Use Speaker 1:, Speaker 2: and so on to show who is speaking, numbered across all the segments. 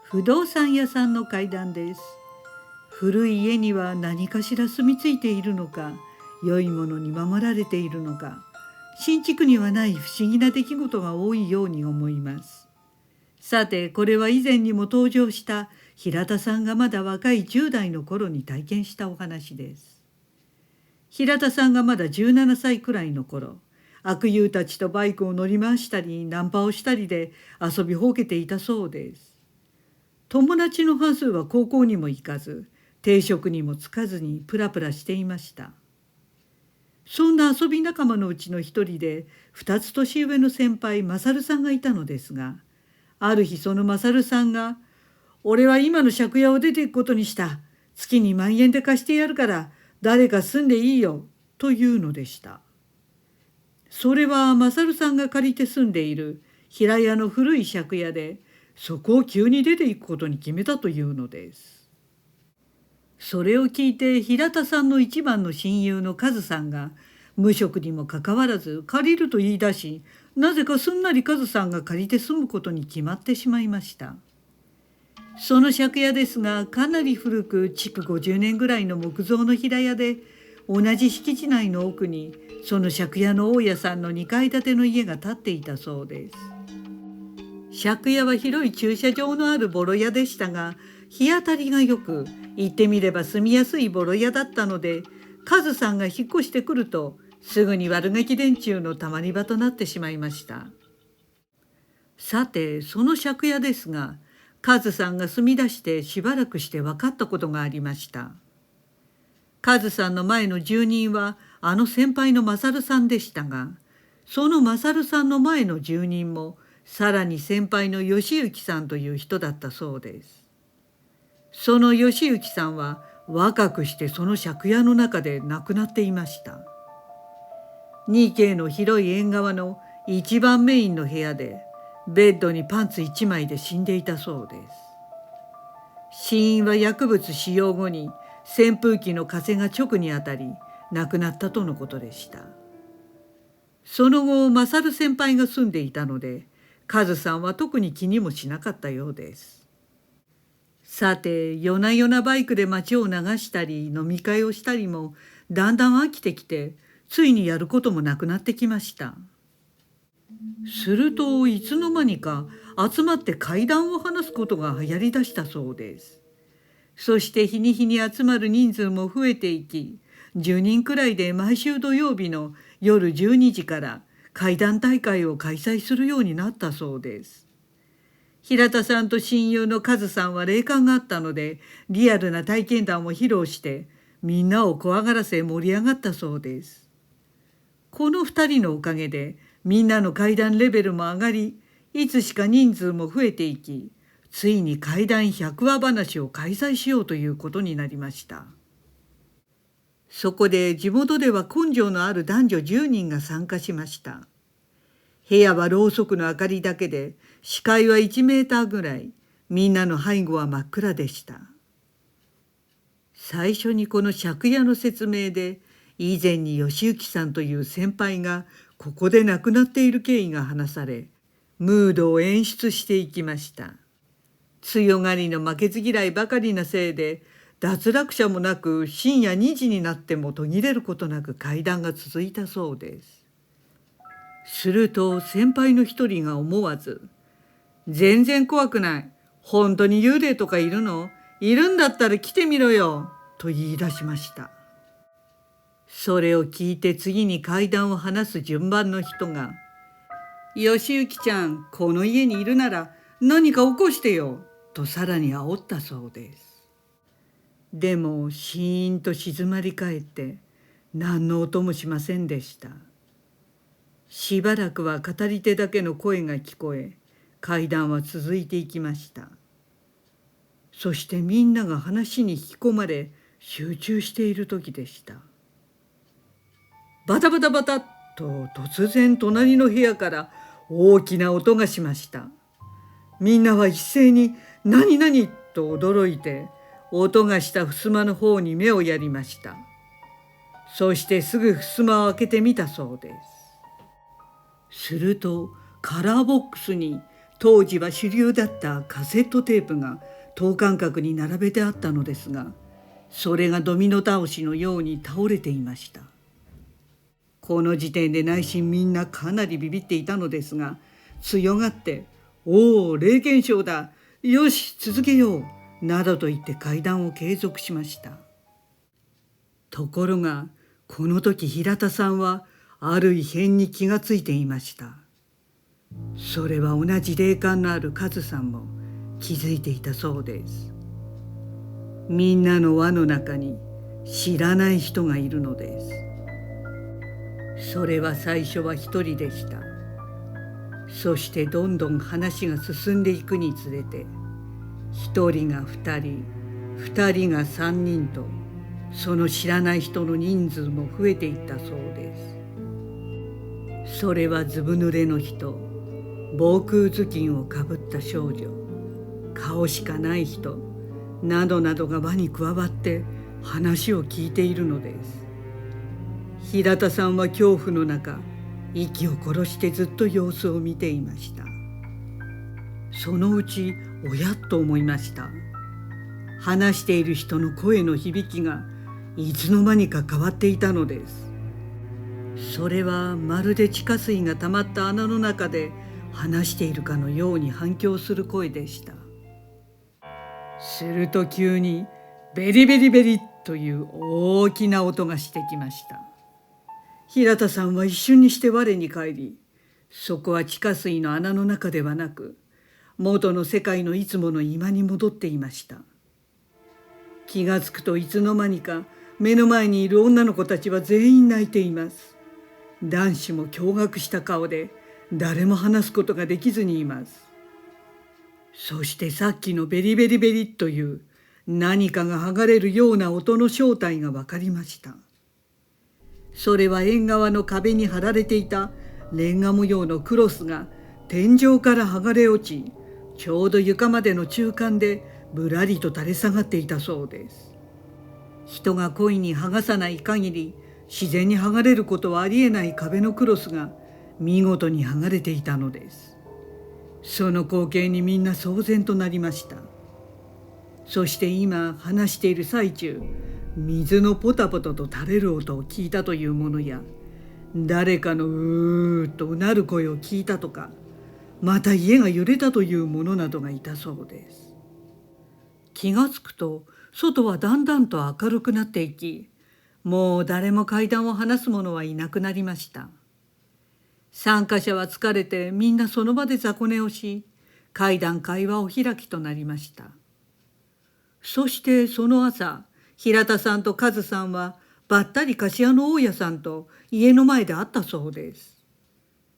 Speaker 1: 不動産屋さんの階段です。古い家には何かしら住み着いているのか、良いものに守られているのか、新築にはない不思議な出来事が多いように思います。さて、これは以前にも登場した平田さんがまだ若い10代の頃に体験したお話です。平田さんがまだ17歳くらいの頃、悪友たちとバイクを乗り回したりナンパをしたりで遊びほうけていたそうです。友達の半数は高校にも行かず、定職にも就かずにプラプラしていました。そんな遊び仲間のうちの一人で、2つ年上の先輩マサルさんがいたのですが、ある日そのマサルさんが、俺は今の借家を出ていくことにした。月2万円で貸してやるから誰か住んでいいよ、というのでした。それはマサルさんが借りて住んでいる平屋の古い借家で、そこを急に出ていくことに決めたというのです。それを聞いて平田さんの一番の親友のカズさんが、無職にもかかわらず借りると言い出し、なぜかすんなりカズさんが借りて住むことに決まってしまいました。その借家ですが、かなり古く築50年ぐらいの木造の平屋で、同じ敷地内の奥にその借家の大家さんの2階建ての家が建っていたそうです。借家は広い駐車場のあるボロ屋でしたが、日当たりがよく、言ってみれば住みやすいボロ屋だったので、カズさんが引っ越してくるとすぐに悪ガキ連中のたまり場となってしまいました。さて、その借家ですが、カズさんが住み出してしばらくして分かったことがありました。カズさんの前の住人はあの先輩のマサルさんでしたが、そのマサルさんの前の住人もさらに先輩の義行さんという人だったそうです。その義行さんは若くしてその借家の中で亡くなっていました。2K の広い縁側の一番メインの部屋で、ベッドにパンツ1枚で死んでいたそうです。死因は薬物使用後に扇風機の風が直に当たり亡くなったとのことでした。その後マサル先輩が住んでいたので、カズさんは特に気にもしなかったようです。さて、夜な夜なバイクで街を流したり飲み会をしたりもだんだん飽きてきて、ついにやることもなくなってきました。するといつの間にか集まって怪談を話すことが流行りだしたそうです。そして日に日に集まる人数も増えていき、10人くらいで毎週土曜日の夜12時から怪談大会を開催するようになったそうです。平田さんと親友のカズさんは霊感があったので、リアルな体験談を披露してみんなを怖がらせ盛り上がったそうです。この2人のおかげでみんなの怪談レベルも上がり、いつしか人数も増えていき、ついに怪談100話話を開催しようということになりました。そこで地元では根性のある男女10人が参加しました。部屋はろうそくの明かりだけで、視界は1メーターぐらい、みんなの背後は真っ暗でした。最初にこの借家の説明で、以前に義行さんという先輩がここで亡くなっている経緯が話され、ムードを演出していきました。強がりの負けず嫌いばかりなせいで、脱落者もなく深夜2時になっても途切れることなく怪談が続いたそうです。すると先輩の一人が思わず、全然怖くない。本当に幽霊とかいるの？いるんだったら来てみろよ。と言い出しました。それを聞いて次に怪談を話す順番の人が、義行ちゃん、この家にいるなら何か起こしてよ。とさらに煽ったそうです。でもシーンと静まり返って何の音もしませんでした。しばらくは語り手だけの声が聞こえ、怪談は続いていきました。そしてみんなが話に引き込まれ集中している時でした。バタバタバタッと突然隣の部屋から大きな音がしました。みんなは一斉に何々と驚いて、音がした襖の方に目をやりました。そしてすぐ襖を開けてみたそうです。するとカラーボックスに当時は主流だったカセットテープが等間隔に並べてあったのですが、それがドミノ倒しのように倒れていました。この時点で内心みんなかなりビビっていたのですが、強がって「おお、霊現象だ、よし続けよう」などと言って階段を継続しました。ところがこの時平田さんはある異変に気がついていました。それは同じ霊感のあるカズさんも気づいていたそうです。みんなの輪の中に知らない人がいるのです。それは最初は一人でした。そしてどんどん話が進んでいくにつれて、一人が二人、二人が三人と、その知らない人の人数も増えていったそうです。それはずぶ濡れの人、防空頭巾をかぶった少女、顔しかない人などなどが輪に加わって話を聞いているのです。平田さんは恐怖の中、息を殺してずっと様子を見ていました。そのうちおやっと思いました。話している人の声の響きがいつの間にか変わっていたのです。それはまるで地下水が溜まった穴の中で話しているかのように反響する声でした。すると急にベリベリベリという大きな音がしてきました。平田さんは一瞬にして我に返り、そこは地下水の穴の中ではなく、元の世界のいつもの居間に戻っていました。気がつくといつの間にか目の前にいる女の子たちは全員泣いています。男子も驚愕した顔で誰も話すことができずにいます。そしてさっきのベリベリベリという何かが剥がれるような音の正体が分かりました。それは縁側の壁に貼られていたレンガ模様のクロスが天井から剥がれ落ち、ちょうど床までの中間でぶらりと垂れ下がっていたそうです。人が故意に剥がさない限り自然に剥がれることはありえない壁のクロスが見事に剥がれていたのです。その光景にみんな騒然となりました。そして今話している最中、水のポタポタと垂れる音を聞いたというものや、誰かのうーっとうなる声を聞いたとか、また家が揺れたというものなどがいたそうです。気がつくと外はだんだんと明るくなっていき、もう誰も階段を話す者はいなくなりました。参加者は疲れてみんなその場で雑魚寝をし、階段会話を開きとなりました。そしてその朝、平田さんとカズさんはばったり菓子屋の大家さんと家の前で会ったそうです。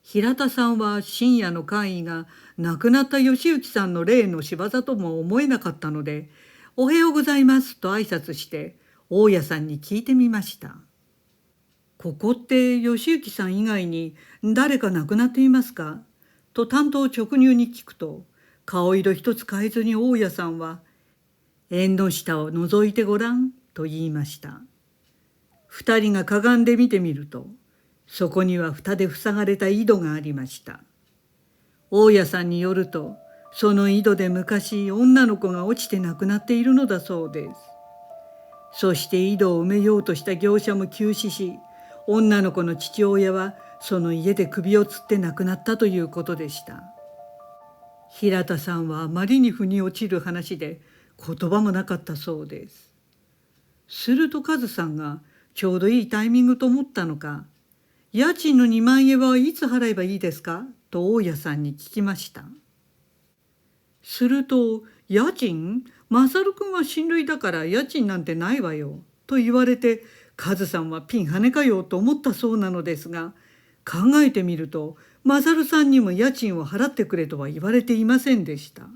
Speaker 1: 平田さんは深夜の会議が亡くなった義行さんの霊の仕業とも思えなかったので、おはようございますと挨拶して大家さんに聞いてみました。ここって義行さん以外に誰か亡くなっていますかと担当直入に聞くと、顔色一つ変えずに大家さんは、縁の下を覗いてごらんと言いました。二人がかがんで見てみると、そこには蓋で塞がれた井戸がありました。大家さんによると、その井戸で昔女の子が落ちて亡くなっているのだそうです。そして井戸を埋めようとした業者も急死し、女の子の父親はその家で首をつって亡くなったということでした。平田さんはあまりに腑に落ちる話で言葉もなかったそうです。するとカズさんがちょうどいいタイミングと思ったのか、家賃の2万円はいつ払えばいいですかと大家さんに聞きました。すると、家賃？マサル君は親類だから家賃なんてないわよと言われて、カズさんはピンハネかよと思ったそうなのですが、考えてみるとマサルさんにも家賃を払ってくれとは言われていませんでした。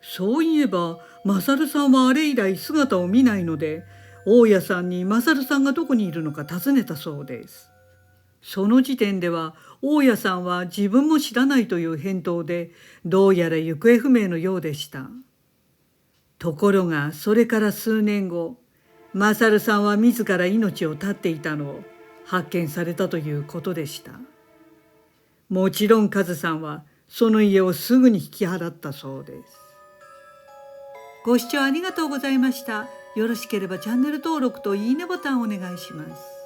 Speaker 1: そういえばマサルさんはあれ以来姿を見ないので、大家さんにマサルさんがどこにいるのか尋ねたそうです。その時点では大家さんは自分も知らないという返答で、どうやら行方不明のようでした。ところがそれから数年後、マサルさんは自ら命を絶っていたのを発見されたということでした。もちろんカズさんはその家をすぐに引き払ったそうです。ご視聴ありがとうございました。よろしければチャンネル登録といいねボタンをお願いします。